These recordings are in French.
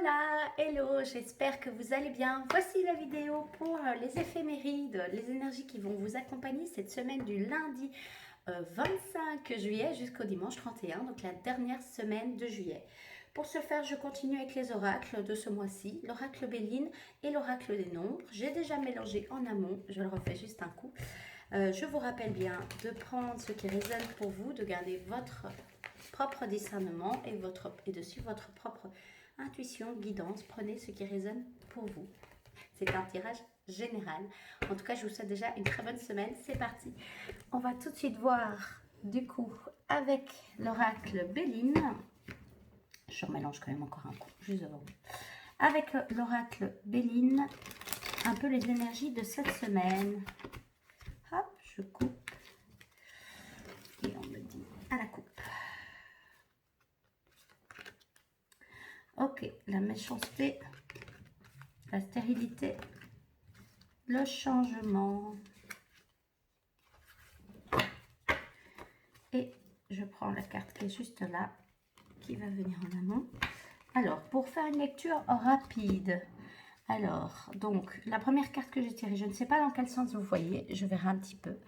Hola, hello, j'espère que vous allez bien. Voici la vidéo pour les éphémérides, les énergies qui vont vous accompagner cette semaine du lundi 25 juillet jusqu'au dimanche 31, donc la dernière semaine de juillet. Pour ce faire, je continue avec les oracles de ce mois-ci, l'oracle Béline et l'oracle des nombres. J'ai déjà mélangé en amont, je le refais juste un coup. Je vous rappelle bien de prendre ce qui résonne pour vous, de garder votre propre discernement et de suivre votre propre intuition, guidance. Prenez ce qui résonne pour vous. C'est un tirage général. En tout cas, je vous souhaite déjà une très bonne semaine. C'est parti. On va tout de suite voir, du coup, avec l'oracle Béline. Je remélange quand même encore un coup, juste avant. Avec l'oracle Béline, un peu les énergies de cette semaine. Hop, je coupe. Et on me dit à la coupe. Ok, la méchanceté, la stérilité, le changement. Et je prends la carte qui est juste là, qui va venir en amont. Alors, pour faire une lecture rapide, alors, donc, la première carte que j'ai tirée, je ne sais pas dans quel sens vous voyez, je verrai un petit peu.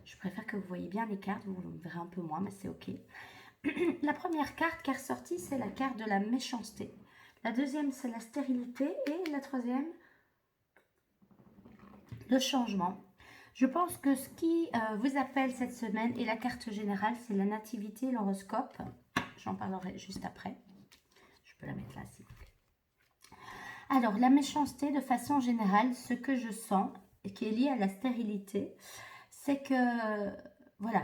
Je préfère que vous voyez bien les cartes, vous verrez un peu moins, mais c'est ok. La première carte qui est ressortie, c'est la carte de la méchanceté. La deuxième, c'est la stérilité. Et la troisième, le changement. Je pense que ce qui vous appelle cette semaine et la carte générale, c'est la nativité, l'horoscope. J'en parlerai juste après. Je peux la mettre là, s'il vous plaît. Alors, la méchanceté, de façon générale, ce que je sens, et qui est lié à la stérilité, c'est que, voilà,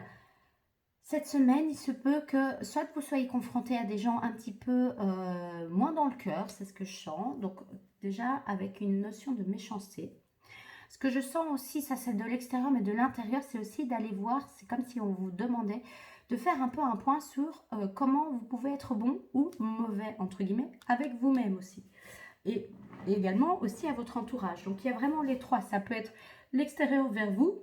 cette semaine, il se peut que soit vous soyez confronté à des gens un petit peu moins dans le cœur, c'est ce que je sens, donc déjà avec une notion de méchanceté. Ce que je sens aussi, ça c'est de l'extérieur, mais de l'intérieur, c'est aussi d'aller voir, c'est comme si on vous demandait de faire un peu un point sur comment vous pouvez être bon ou mauvais, entre guillemets, avec vous-même aussi. Et également aussi à votre entourage. Donc il y a vraiment les trois, ça peut être l'extérieur vers vous,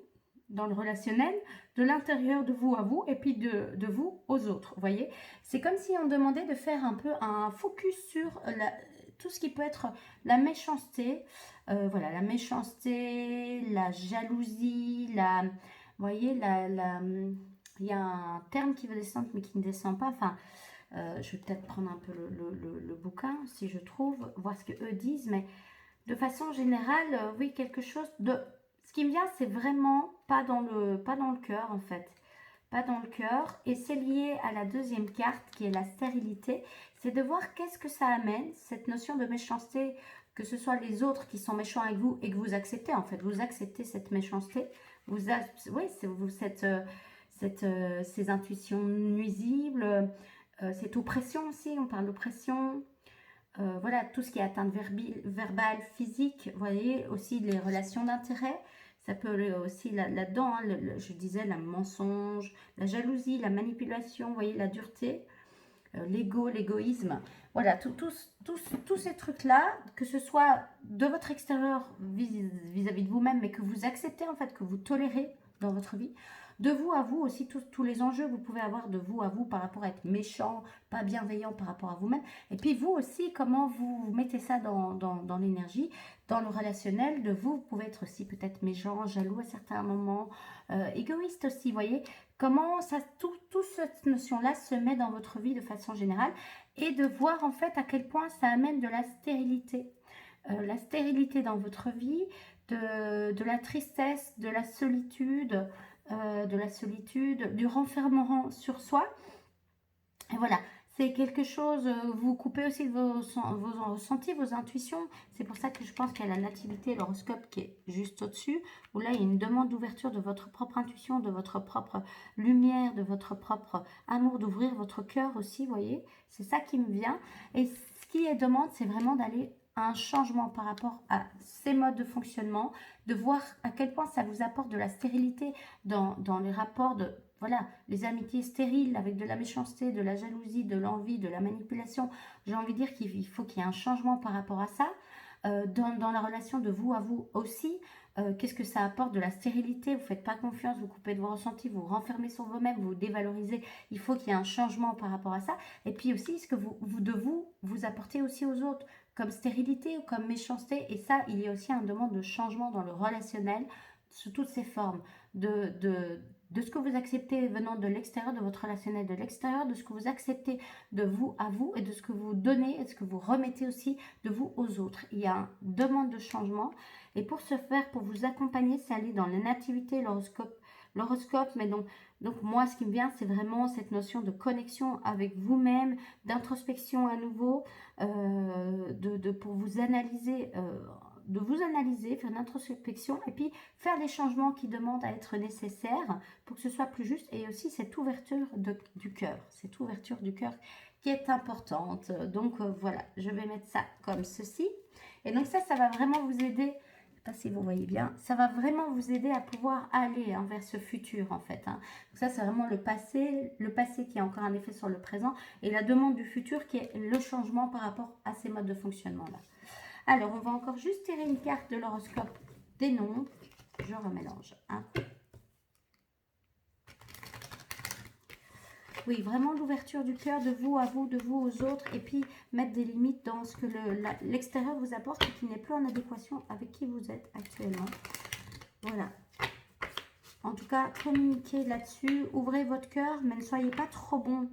dans le relationnel, de l'intérieur de vous à vous, et puis de vous aux autres, vous voyez. C'est comme si on demandait de faire un peu un focus sur tout ce qui peut être la méchanceté, voilà, la méchanceté, la jalousie, vous voyez, il y a un terme qui veut descendre mais qui ne descend pas, enfin, je vais peut-être prendre un peu le bouquin, si je trouve, voir ce qu'eux disent, mais de façon générale, oui, quelque chose de... Ce qui me vient, c'est vraiment pas dans le cœur, en fait. Pas dans le cœur. Et c'est lié à la deuxième carte, qui est la stérilité. C'est de voir qu'est-ce que ça amène, cette notion de méchanceté, que ce soit les autres qui sont méchants avec vous et que vous acceptez, en fait. Vous acceptez cette méchanceté. Oui, ces intuitions nuisibles, cette oppression aussi, on parle d'oppression. Voilà, tout ce qui est atteinte verbale, physique, vous voyez, aussi les relations d'intérêt, ça peut aller aussi là-dedans, hein, je disais, le mensonge, la jalousie, la manipulation, vous voyez, la dureté, l'ego, l'égoïsme, voilà, tous ces trucs-là, que ce soit de votre extérieur vis-à-vis de vous-même, mais que vous acceptez en fait, que vous tolérez dans votre vie, de vous à vous aussi, tous les enjeux que vous pouvez avoir de vous à vous par rapport à être méchant, pas bienveillant par rapport à vous-même. Et puis vous aussi, comment vous mettez ça dans l'énergie, dans le relationnel de vous. Vous pouvez être aussi peut-être méchant, jaloux à certains moments, égoïste aussi, vous voyez. Comment ça, toute cette notion-là se met dans votre vie de façon générale et de voir en fait à quel point ça amène de la stérilité. La stérilité dans votre vie, de la tristesse, de la solitude, du renfermement sur soi. Et voilà, c'est quelque chose, vous coupez aussi de vos ressentis, vos intuitions. C'est pour ça que je pense qu'il y a la nativité, l'horoscope qui est juste au-dessus, où là, il y a une demande d'ouverture de votre propre intuition, de votre propre lumière, de votre propre amour, d'ouvrir votre cœur aussi, vous voyez. C'est ça qui me vient. Et ce qui est demande, c'est vraiment d'aller à un changement par rapport à ces modes de fonctionnement, de voir à quel point ça vous apporte de la stérilité dans les rapports de... Voilà, les amitiés stériles avec de la méchanceté, de la jalousie, de l'envie, de la manipulation. J'ai envie de dire qu'il faut qu'il y ait un changement par rapport à ça. Dans la relation de vous à vous aussi, qu'est-ce que ça apporte de la stérilité? Vous ne faites pas confiance, vous coupez de vos ressentis, vous renfermez sur vous-même, vous dévalorisez. Il faut qu'il y ait un changement par rapport à ça. Et puis aussi, ce que vous apportez aussi aux autres. comme stérilité ou comme méchanceté. Et ça, il y a aussi une demande de changement dans le relationnel sous toutes ses formes, de ce que vous acceptez venant de l'extérieur, de votre relationnel de l'extérieur, de ce que vous acceptez de vous à vous et de ce que vous donnez et de ce que vous remettez aussi de vous aux autres. Il y a une demande de changement et pour ce faire, pour vous accompagner, c'est aller dans la nativité, l'horoscope, mais donc moi, ce qui me vient, c'est vraiment cette notion de connexion avec vous-même, d'introspection à nouveau, pour vous analyser, de vous analyser, faire une introspection et puis faire les changements qui demandent à être nécessaires pour que ce soit plus juste et aussi cette ouverture du cœur, cette ouverture du cœur qui est importante. Donc voilà, je vais mettre ça comme ceci. Et donc ça va vraiment vous aider. Je ne sais pas si vous voyez bien, ça va vraiment vous aider à pouvoir aller vers ce futur en fait. Donc ça c'est vraiment le passé qui a encore un effet sur le présent et la demande du futur qui est le changement par rapport à ces modes de fonctionnement là. Alors on va encore juste tirer une carte de l'horoscope des nombres. Je remélange un coup. Oui, vraiment l'ouverture du cœur de vous à vous, de vous aux autres, et puis mettre des limites dans ce que l'extérieur vous apporte et qui n'est plus en adéquation avec qui vous êtes actuellement. Voilà. En tout cas, communiquez là-dessus, ouvrez votre cœur, mais ne soyez pas trop bon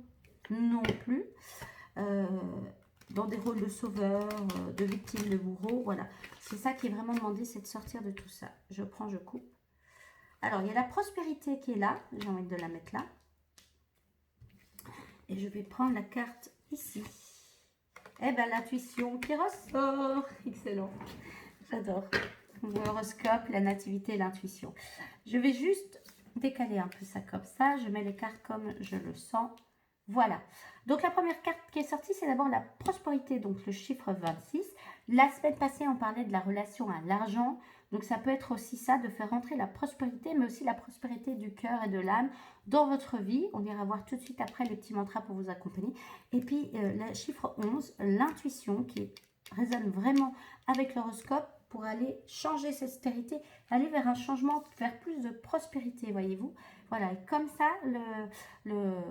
non plus. Dans des rôles de sauveur, de victime, de bourreau, voilà. C'est ça qui est vraiment demandé, c'est de sortir de tout ça. Je prends, je coupe. Alors, il y a la prospérité qui est là, j'ai envie de la mettre là. Et je vais prendre la carte ici. Eh bien, l'intuition qui ressort. Excellent. J'adore. L'horoscope, la nativité et l'intuition. Je vais juste décaler un peu ça comme ça. Je mets les cartes comme je le sens. Voilà. Donc, la première carte qui est sortie, c'est d'abord la prospérité, donc le chiffre 26. La semaine passée, on parlait de la relation à l'argent. Donc, ça peut être aussi ça, de faire rentrer la prospérité, mais aussi la prospérité du cœur et de l'âme dans votre vie. On ira voir tout de suite après les petits mantras pour vous accompagner. Et puis, le chiffre 11, l'intuition qui résonne vraiment avec l'horoscope pour aller changer cette stérité, aller vers un changement, vers plus de prospérité, voyez-vous. Voilà, et comme ça,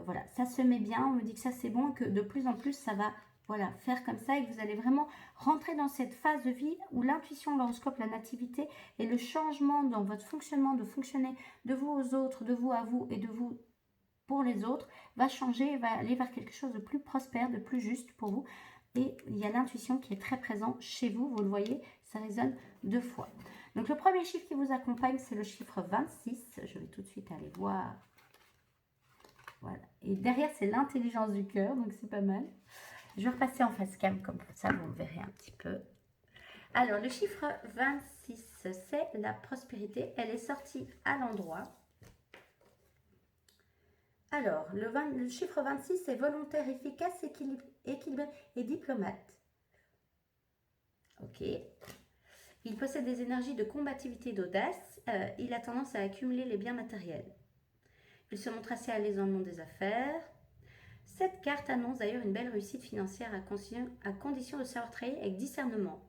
voilà, ça se met bien, on me dit que ça c'est bon, que de plus en plus ça va faire comme ça et que vous allez vraiment rentrer dans cette phase de vie où l'intuition, l'horoscope, la nativité et le changement dans votre fonctionnement, de fonctionner de vous aux autres, de vous à vous et de vous pour les autres, va changer, va aller vers quelque chose de plus prospère, de plus juste pour vous. Et il y a l'intuition qui est très présente chez vous, vous le voyez, ça résonne 2 fois. Donc le premier chiffre qui vous accompagne, c'est le chiffre 26. Je vais tout de suite aller voir. Voilà. Et derrière, c'est l'intelligence du cœur, donc c'est pas mal. Je vais repasser en face cam, comme ça, vous me verrez un petit peu. Alors, le chiffre 26, c'est la prospérité. Elle est sortie à l'endroit. Alors, le chiffre 26, c'est volontaire, efficace, équilibré et diplomate. Ok. Il possède des énergies de combativité et d'audace. Il a tendance à accumuler les biens matériels. Il se montre assez à l'aise dans le monde des affaires. Cette carte annonce d'ailleurs une belle réussite financière à condition de savoir travailler avec discernement.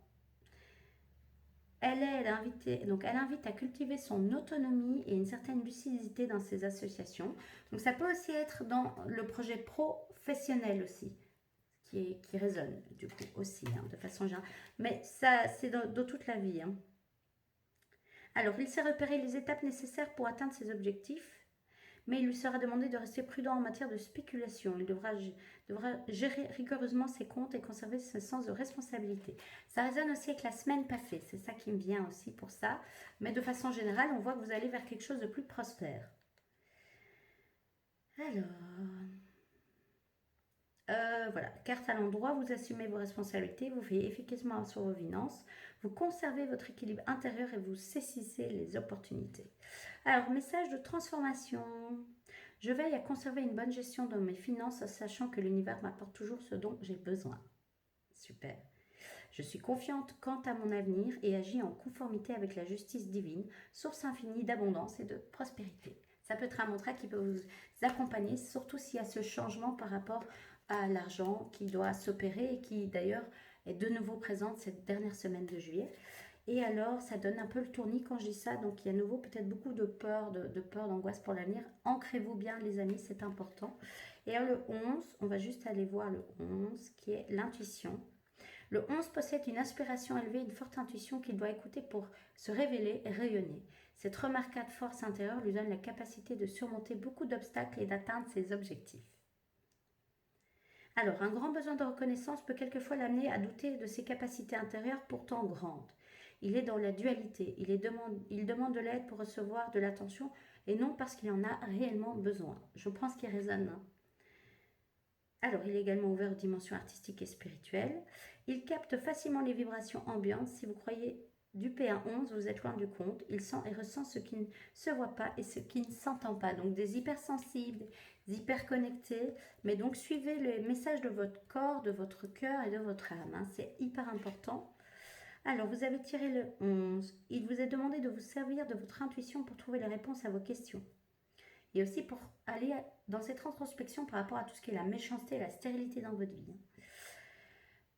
Elle invite à cultiver son autonomie et une certaine lucidité dans ses associations. Donc ça peut aussi être dans le projet professionnel aussi, qui résonne du coup aussi, de façon générale. Mais ça, c'est dans toute la vie. Alors, il sait repérer les étapes nécessaires pour atteindre ses objectifs, mais il lui sera demandé de rester prudent en matière de spéculation. Il devra gérer rigoureusement ses comptes et conserver ce sens de responsabilité. Ça résonne aussi avec la semaine passée, c'est ça qui me vient aussi pour ça. Mais de façon générale, on voit que vous allez vers quelque chose de plus prospère. Alors... voilà, carte à l'endroit, vous assumez vos responsabilités, vous veillez efficacement sur vos finances, vous conservez votre équilibre intérieur et vous saisissez les opportunités. Alors, message de transformation. Je veille à conserver une bonne gestion de mes finances, sachant que l'univers m'apporte toujours ce dont j'ai besoin. Super. Je suis confiante quant à mon avenir et agis en conformité avec la justice divine, source infinie d'abondance et de prospérité. Ça peut être un mantra qui peut vous accompagner, surtout s'il y a ce changement par rapport à l'argent qui doit s'opérer et qui d'ailleurs est de nouveau présente cette dernière semaine de juillet. Et alors, ça donne un peu le tournis quand je dis ça. Donc, il y a à nouveau peut-être beaucoup de peur, d'angoisse pour l'avenir. Ancrez-vous bien, les amis, c'est important. Et alors, le 11, on va juste aller voir le 11, qui est l'intuition. Le 11 possède une inspiration élevée, une forte intuition qu'il doit écouter pour se révéler et rayonner. Cette remarquable force intérieure lui donne la capacité de surmonter beaucoup d'obstacles et d'atteindre ses objectifs. Alors, un grand besoin de reconnaissance peut quelquefois l'amener à douter de ses capacités intérieures pourtant grandes. Il est dans la dualité, il demande de l'aide pour recevoir de l'attention et non parce qu'il en a réellement besoin. Je pense qu'il résonne. Alors, il est également ouvert aux dimensions artistiques et spirituelles. Il capte facilement les vibrations ambiantes. Si vous croyez du P1-11, vous êtes loin du compte. Il sent et ressent ce qui ne se voit pas et ce qui ne s'entend pas. Donc, des hypersensibles, des hyperconnectés. Mais donc, suivez les messages de votre corps, de votre cœur et de votre âme. C'est hyper important. Alors, vous avez tiré le 11. Il vous est demandé de vous servir de votre intuition pour trouver les réponses à vos questions. Et aussi pour aller dans cette introspection par rapport à tout ce qui est la méchanceté et la stérilité dans votre vie.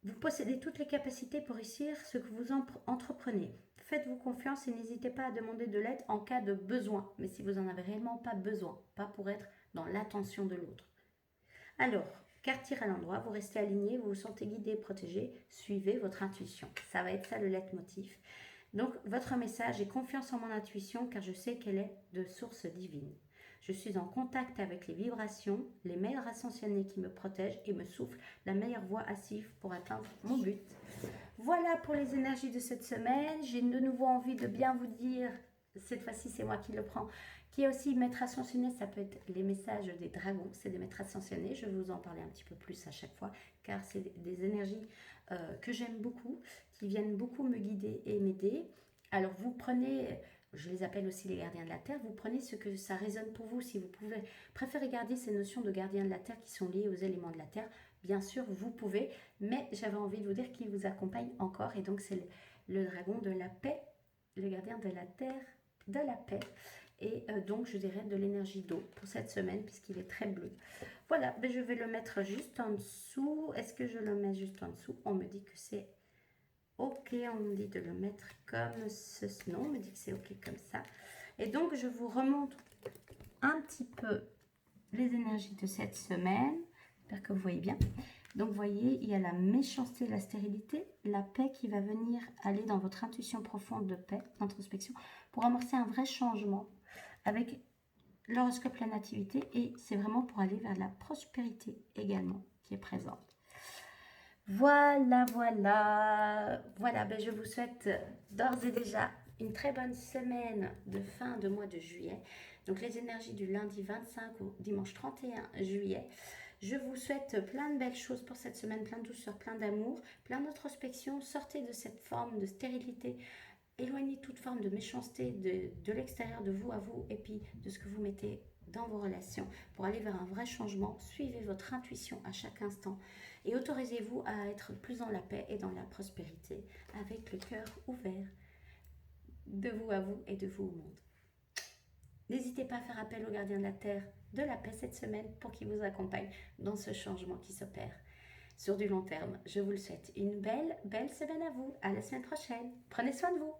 Vous possédez toutes les capacités pour réussir ce que vous entreprenez. Faites-vous confiance et n'hésitez pas à demander de l'aide en cas de besoin, mais si vous n'en avez réellement pas besoin, pas pour être dans l'attention de l'autre. Alors, carte tirée à l'endroit, vous restez aligné, vous vous sentez guidé et protégé, suivez votre intuition. Ça va être ça le leitmotiv. Donc, votre message est confiance en mon intuition car je sais qu'elle est de source divine. Je suis en contact avec les vibrations, les meilleurs ascensionnés qui me protègent et me soufflent la meilleure voie active pour atteindre mon but. Voilà pour les énergies de cette semaine. J'ai de nouveau envie de bien vous dire, cette fois-ci c'est moi qui le prends, qui est aussi maître ascensionné, ça peut être les messages des dragons, c'est des maîtres ascensionnés. Je vais vous en parler un petit peu plus à chaque fois car c'est des énergies que j'aime beaucoup, qui viennent beaucoup me guider et m'aider. Alors vous prenez... Je les appelle aussi les gardiens de la Terre. Vous prenez ce que ça résonne pour vous. Si vous préférez garder ces notions de gardiens de la Terre qui sont liées aux éléments de la Terre, bien sûr, vous pouvez. Mais j'avais envie de vous dire qu'il vous accompagne encore. Et donc, c'est le dragon de la paix, le gardien de la Terre de la paix. Et donc, je dirais de l'énergie d'eau pour cette semaine, puisqu'il est très bleu. Voilà, ben, je vais le mettre juste en dessous. Est-ce que je le mets juste en dessous? On me dit que c'est... Ok, on me dit de le mettre comme ceci. Non, on me dit que c'est ok comme ça. Et donc, je vous remonte un petit peu les énergies de cette semaine. J'espère que vous voyez bien. Donc, vous voyez, il y a la méchanceté, la stérilité, la paix qui va venir aller dans votre intuition profonde de paix, d'introspection, pour amorcer un vrai changement avec l'horoscope, la nativité. Et c'est vraiment pour aller vers la prospérité également qui est présente. Voilà, ben je vous souhaite d'ores et déjà une très bonne semaine de fin de mois de juillet. Donc les énergies du lundi 25 au dimanche 31 juillet. Je vous souhaite plein de belles choses pour cette semaine, plein de douceur, plein d'amour, plein d'introspection. Sortez de cette forme de stérilité, éloignez toute forme de méchanceté de l'extérieur, de vous à vous, et puis de ce que vous mettez dans vos relations pour aller vers un vrai changement. Suivez votre intuition à chaque instant. Et autorisez-vous à être plus dans la paix et dans la prospérité, avec le cœur ouvert de vous à vous et de vous au monde. N'hésitez pas à faire appel au gardien de la Terre de la paix cette semaine pour qu'il vous accompagne dans ce changement qui s'opère sur du long terme. Je vous le souhaite. Une belle semaine à vous. À la semaine prochaine. Prenez soin de vous.